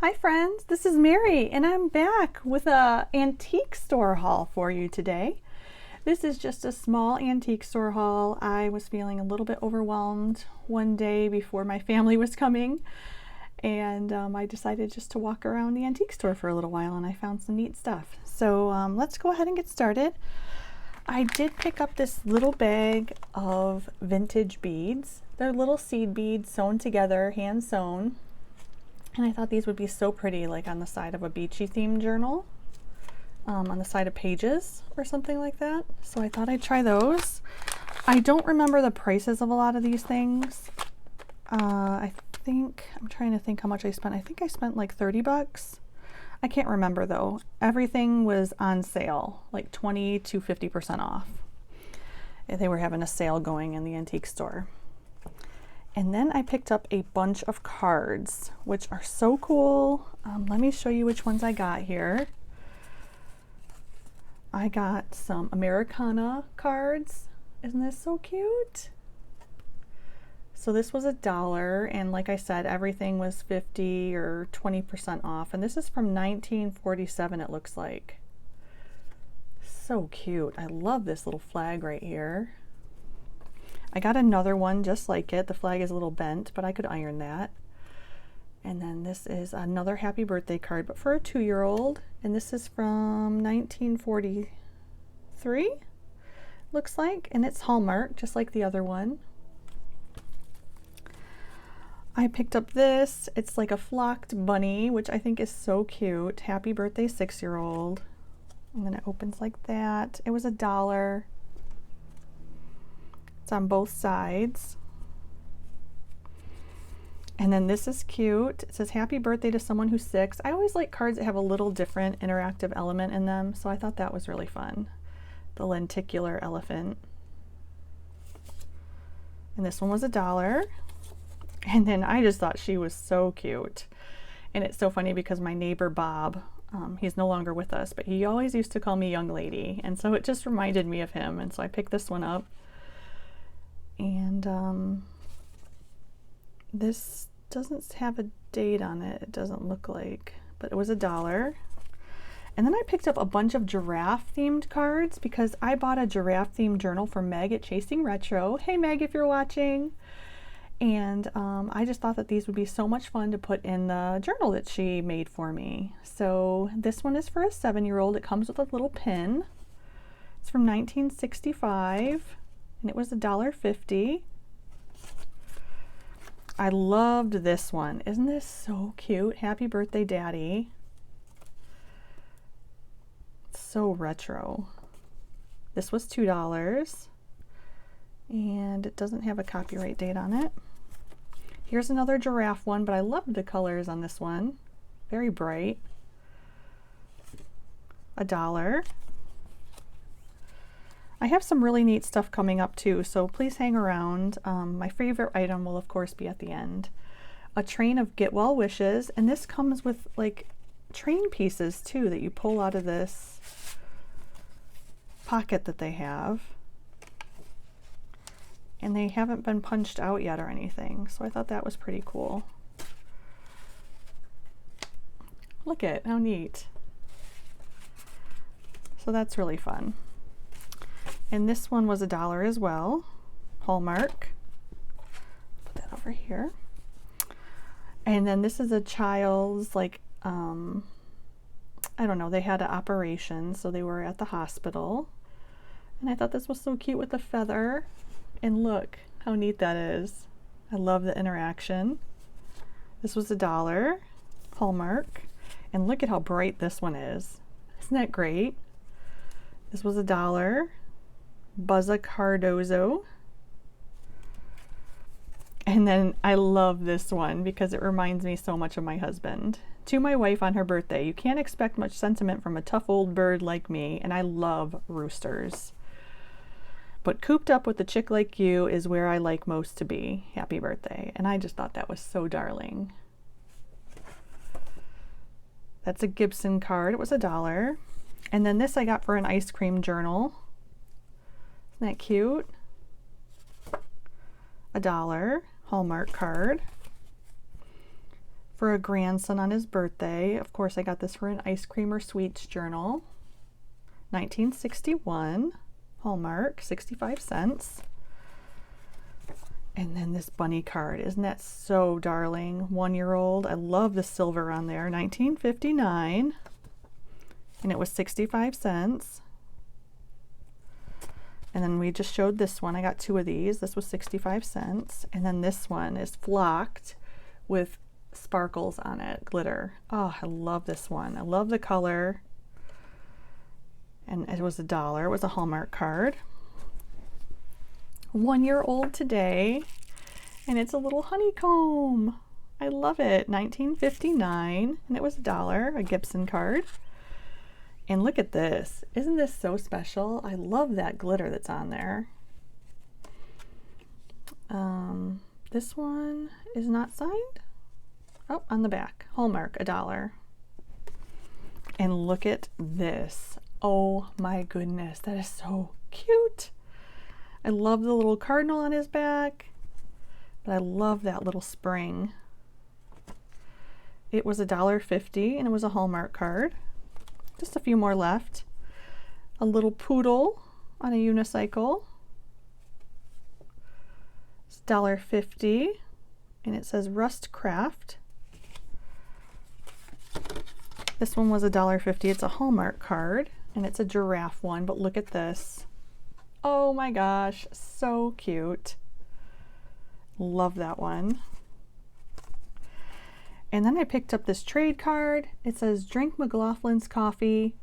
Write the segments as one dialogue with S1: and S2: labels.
S1: Hi friends, this is Mary and I'm back with a antique store haul for you today. This is just a small antique store haul. I was feeling a little bit overwhelmed one day before my family was coming, and I decided just to walk around the antique store for a little while, and I found some neat stuff. So let's go ahead and get started. I did pick up this little bag of vintage beads. They're little seed beads sewn together, hand sewn. And I thought these would be so pretty, like on the side of a beachy themed journal, on the side of pages or something like that. So I thought I'd try those. I don't remember the prices of a lot of these things. I'm trying to think how much I spent. I think I spent like 30 bucks. I can't remember though. Everything was on sale, like 20 to 50% off. They were having a sale going in the antique store. And then I picked up a bunch of cards, which are so cool. Let me show you which ones I got here. I got some Americana cards. Isn't this so cute? So this was $1, and like I said, everything was 50 or 20% off. And this is from 1947, it looks like. So cute. I love this little flag right here. I got another one just like it. The flag is a little bent, but I could iron that. And then this is another happy birthday card, but for a 2-year-old. And this is from 1943, looks like. And it's Hallmark, just like the other one. I picked up this. It's like a flocked bunny, which I think is so cute. Happy birthday, 6-year-old. And then it opens like that. It was $1. It's on both sides. And then this is cute. It says happy birthday to someone who's 6. I always like cards that have a little different interactive element in them, so I thought that was really fun. The lenticular elephant. And this one was $1. And then I just thought she was so cute. And it's so funny because my neighbor Bob, he's no longer with us, but he always used to call me young lady. And so it just reminded me of him. And so I picked this one up. And this doesn't have a date on it, it doesn't look like, but it was $1. And then I picked up a bunch of giraffe themed cards because I bought a giraffe themed journal for Meg at Chasing Retro. Hey Meg, if you're watching. And I just thought that these would be so much fun to put in the journal that she made for me. So this one is for a 7-year-old. It comes with a little pin. It's from 1965. And it was $1.50. I loved this one. Isn't this so cute? Happy birthday, Daddy. It's so retro. This was $2. And it doesn't have a copyright date on it. Here's another giraffe one, but I loved the colors on this one. Very bright. $1. I have some really neat stuff coming up too, so please hang around. My favorite item will of course be at the end. A train of Get Well Wishes, and this comes with like train pieces too that you pull out of this pocket that they have. And they haven't been punched out yet or anything, so I thought that was pretty cool. Look at how neat. So that's really fun. And this one was $1 as well, Hallmark. Put that over here. And then this is a child's, like, I don't know, they had an operation, so they were at the hospital. And I thought this was so cute with the feather. And look how neat that is. I love the interaction. This was $1, Hallmark. And look at how bright this one is. Isn't that great? This was $1. Buzza Cardozo. And then I love this one because it reminds me so much of my husband. To my wife on her birthday, you can't expect much sentiment from a tough old bird like me, and I love roosters. But cooped up with a chick like you is where I like most to be. Happy birthday. And I just thought that was so darling. That's a Gibson card. It was $1. And then this I got for an ice cream journal. Isn't that cute? $1 Hallmark card. for a grandson on his birthday. Of course, I got this for an ice cream or sweets journal. 1961, Hallmark, 65 cents. And then this bunny card, isn't that so darling? 1-year-old. I love the silver on there. 1959, and it was 65 cents. And then we just showed this one. I got 2 of these. This was 65 cents. And then this one is flocked with sparkles on it, glitter. Oh, I love this one. I love the color. And it was $1. It was a Hallmark card. 1-year-old today, and it's a little honeycomb. I love it. 1959, and it was $1, a Gibson card. And look at this. Isn't this so special? I love that glitter that's on there. This one is not signed. Oh, on the back, Hallmark, $1. And look at this. Oh my goodness, that is so cute. I love the little cardinal on his back, but I love that little spring. It was $1.50, and it was a Hallmark card. Just a few more left. A little poodle on a unicycle. It's $1.50, and it says Rust Craft. This one was $1.50. It's a Hallmark card, and it's a giraffe one, but look at this. Oh my gosh, so cute. Love that one. And then I picked up this trade card. It says Drink McLaughlin's Coffee.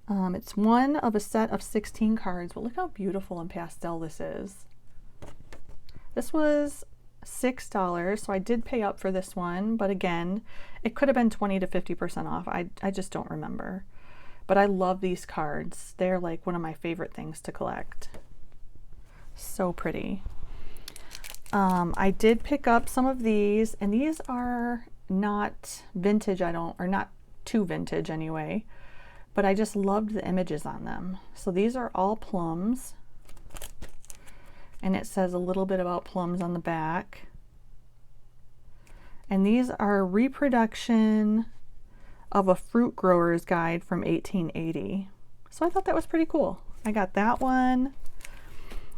S1: It's one of a set of 16 cards, but look how beautiful and pastel this is. This was $6, so I did pay up for this one, but again, it could have been 20 to 50% off. I just don't remember. But I love these cards. They're like one of my favorite things to collect. So pretty. I did pick up some of these, and these are not vintage, or not too vintage anyway, but I just loved the images on them. So these are all plums, and it says a little bit about plums on the back. And these are a reproduction of a fruit grower's guide from 1880. So I thought that was pretty cool. I got that one.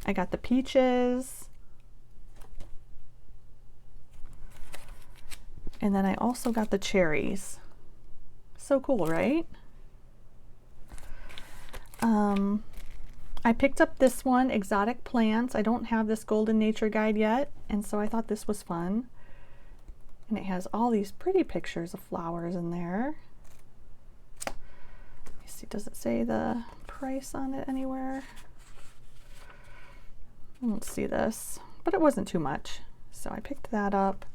S1: I got the peaches. And then I also got the cherries. So cool, right? I picked up this one, Exotic Plants. I don't have this Golden Nature Guide yet, and so I thought this was fun. And it has all these pretty pictures of flowers in there. Let me see, does it say the price on it anywhere? I don't see this, but it wasn't too much, so I picked that up.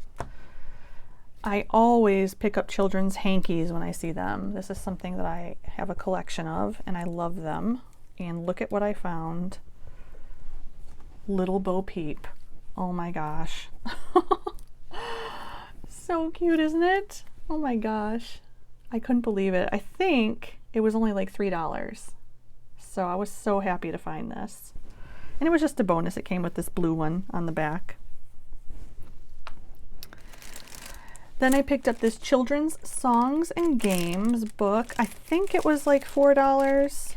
S1: I always pick up children's hankies when I see them. This is something that I have a collection of, and I love them. And look at what I found. Little Bo Peep. Oh my gosh. So cute, isn't it? Oh my gosh. I couldn't believe it. I think it was only like $3. So I was so happy to find this. And it was just a bonus. It came with this blue one on the back. Then I picked up this Children's Songs and Games book. I think it was like $4,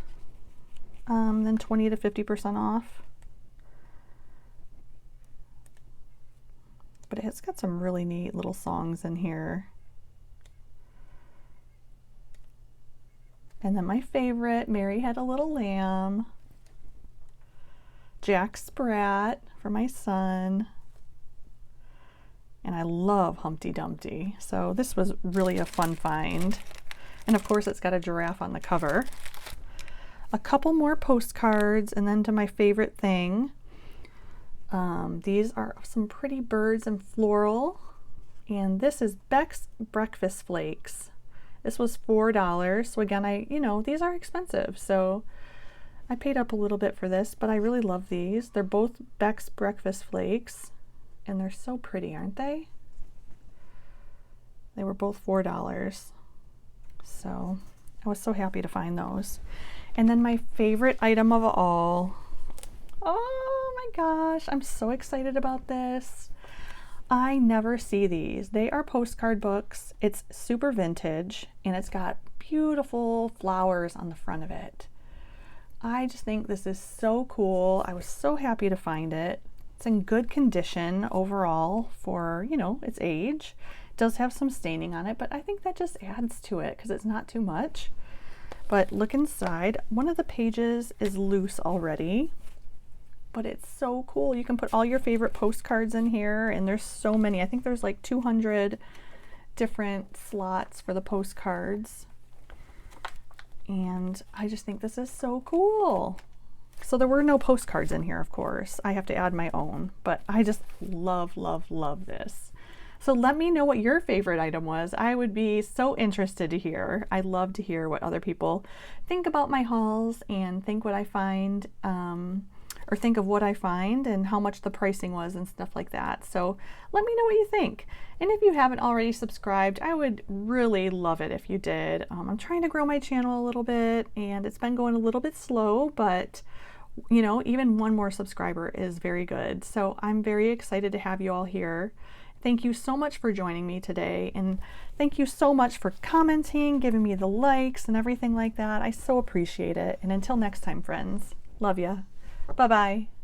S1: then 20 to 50% off. But it's got some really neat little songs in here. And then my favorite, Mary Had a Little Lamb. Jack Sprat for my son. And I love Humpty Dumpty. So this was really a fun find. And of course it's got a giraffe on the cover. A couple more postcards, and then to my favorite thing. These are some pretty birds and floral. And this is Beck's Breakfast Flakes. This was $4. So again, these are expensive. So I paid up a little bit for this, but I really love these. They're both Beck's Breakfast Flakes. And they're so pretty, aren't they? They were both $4. So I was so happy to find those. And then my favorite item of all. Oh my gosh, I'm so excited about this. I never see these. They are postcard books. It's super vintage and it's got beautiful flowers on the front of it. I just think this is so cool. I was so happy to find it. It's in good condition overall for, you know, its age. It does have some staining on it, but I think that just adds to it because it's not too much. But look inside. One of the pages is loose already, but it's so cool. You can put all your favorite postcards in here, and there's so many. I think there's like 200 different slots for the postcards. And I just think this is so cool. So there were no postcards in here, of course. I have to add my own, but I just love, love, love this. So let me know what your favorite item was. I would be so interested to hear. I love to hear what other people think about my hauls and think what I find, or think of what I find and how much the pricing was and stuff like that. So let me know what you think. And if you haven't already subscribed, I would really love it if you did. I'm trying to grow my channel a little bit and it's been going a little bit slow, but you know, even one more subscriber is very good. So I'm very excited to have you all here. Thank you so much for joining me today, and thank you so much for commenting, giving me the likes and everything like that. I so appreciate it. And until next time, friends, love ya. Bye-bye.